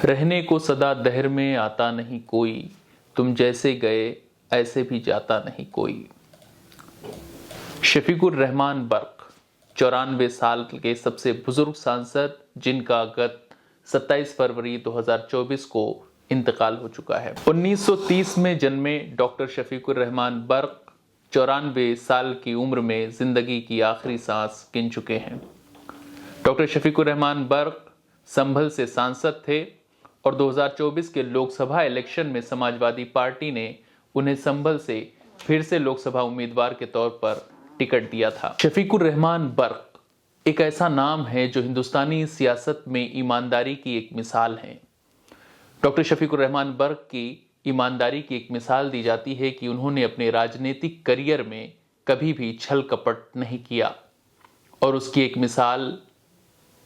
रहने को सदा दहर में आता नहीं कोई, तुम जैसे गए ऐसे भी जाता नहीं कोई। शफीकुर रहमान बर्क 94 साल के सबसे बुजुर्ग सांसद, जिनका गत 27 फरवरी 2024 को इंतकाल हो चुका है। 1930 में जन्मे डॉक्टर शफीकुर रहमान बर्क 94 साल की उम्र में जिंदगी की आखिरी सांस गिन चुके हैं। डॉक्टर शफीकुर रहमान बर्क संभल से सांसद थे और 2024 के लोकसभा इलेक्शन में समाजवादी पार्टी ने उन्हें संभल से फिर से लोकसभा उम्मीदवार के तौर पर टिकट दिया था। शफीकुर रहमान बर्क एक ऐसा नाम है जो हिंदुस्तानी सियासत में ईमानदारी की एक मिसाल है। डॉक्टर शफीकुर रहमान बर्क की ईमानदारी की एक मिसाल दी जाती है कि उन्होंने अपने राजनीतिक करियर में कभी भी छल कपट नहीं किया और उसकी एक मिसाल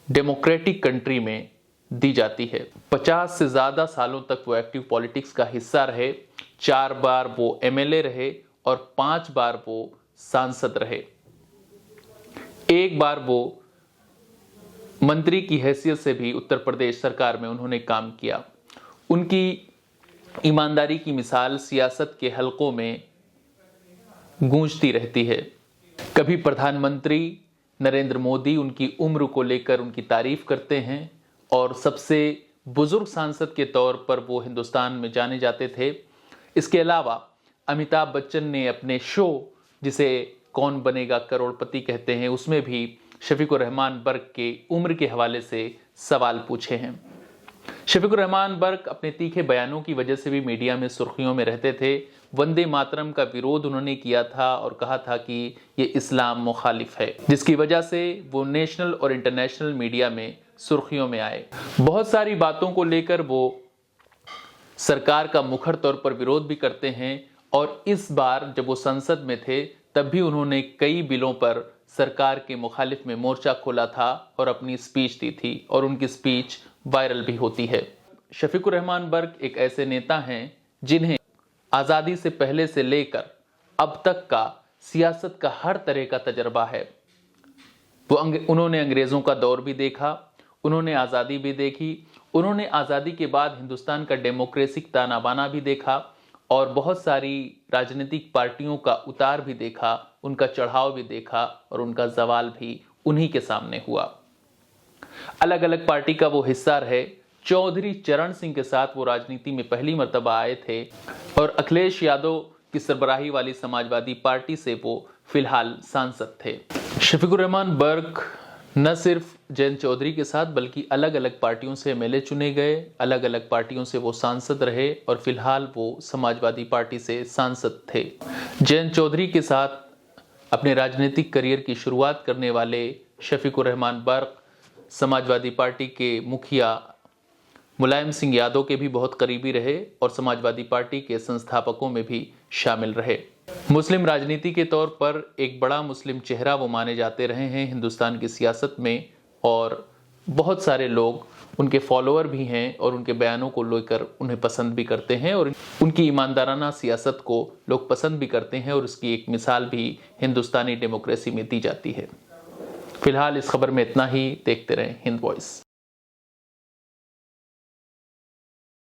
डेमोक्रेटिक कंट्री में दी जाती है। 50 से ज्यादा सालों तक वो एक्टिव पॉलिटिक्स का हिस्सा रहे। 4 बार वो एमएलए रहे और 5 बार वो सांसद रहे। 1 बार वो मंत्री की हैसियत से भी उत्तर प्रदेश सरकार में उन्होंने काम किया। उनकी ईमानदारी की मिसाल सियासत के हलकों में गूंजती रहती है। कभी प्रधानमंत्री नरेंद्र मोदी उनकी उम्र को लेकर उनकी तारीफ करते हैं और सबसे बुजुर्ग सांसद के तौर पर वो हिंदुस्तान में जाने जाते थे। इसके अलावा अमिताभ बच्चन ने अपने शो, जिसे कौन बनेगा करोड़पति कहते हैं, उसमें भी शफीकुर रहमान बर्क के उम्र के हवाले से सवाल पूछे हैं। शफीकुर रहमान बर्क अपने तीखे बयानों की वजह से भी मीडिया में सुर्खियों में रहते थे। वंदे मातरम का विरोध उन्होंने किया था और कहा था कि ये इस्लाम मुखालिफ है, जिसकी वजह से वो नेशनल और इंटरनेशनल मीडिया में सुर्खियों में आए। बहुत सारी बातों को लेकर वो सरकार का मुखर तौर पर विरोध भी करते हैं और इस बार जब वो संसद में थे तब भी उन्होंने कई बिलों पर सरकार के मुखालिफ में मोर्चा खोला था और अपनी स्पीच दी थी और उनकी स्पीच वायरल भी होती है। शफीकुर रहमान बर्क एक ऐसे नेता हैं जिन्हें आज़ादी से पहले से लेकर अब तक का सियासत का हर तरह का तजर्बा है। उन्होंने अंग्रेज़ों का दौर भी देखा, उन्होंने आज़ादी भी देखी, उन्होंने आज़ादी के बाद हिंदुस्तान का डेमोक्रेसिक ताना बाना भी देखा और बहुत सारी राजनीतिक पार्टियों का उतार भी देखा, उनका चढ़ाव भी देखा और उनका जवाल भी उन्हीं के सामने हुआ। अलग अलग पार्टी का वो हिस्सा रहे। चौधरी चरण सिंह के साथ वो राजनीति में पहली मर्तबा आए थे और अखिलेश यादव की सरबराही वाली समाजवादी पार्टी से वो फिलहाल सांसद थे। शफीकुर रहमान बर्क न सिर्फ जयंत चौधरी के साथ बल्कि अलग अलग पार्टियों से एमएलए चुने गए, अलग अलग पार्टियों से वो सांसद रहे और फिलहाल वो समाजवादी पार्टी से सांसद थे। जयंत चौधरी के साथ अपने राजनीतिक करियर की शुरुआत करने वाले शफीकुर रहमान बर्क समाजवादी पार्टी के मुखिया मुलायम सिंह यादव के भी बहुत करीबी रहे और समाजवादी पार्टी के संस्थापकों में भी शामिल रहे। मुस्लिम राजनीति के तौर पर एक बड़ा मुस्लिम चेहरा वो माने जाते रहे हैं हिंदुस्तान की सियासत में और बहुत सारे लोग उनके फॉलोअर भी हैं और उनके बयानों को लेकर उन्हें पसंद भी करते हैं और उनकी ईमानदाराना सियासत को लोग पसंद भी करते हैं और उसकी एक मिसाल भी हिंदुस्तानी डेमोक्रेसी में दी जाती है। फिलहाल इस खबर में इतना ही। देखते रहें हिंद वॉइस।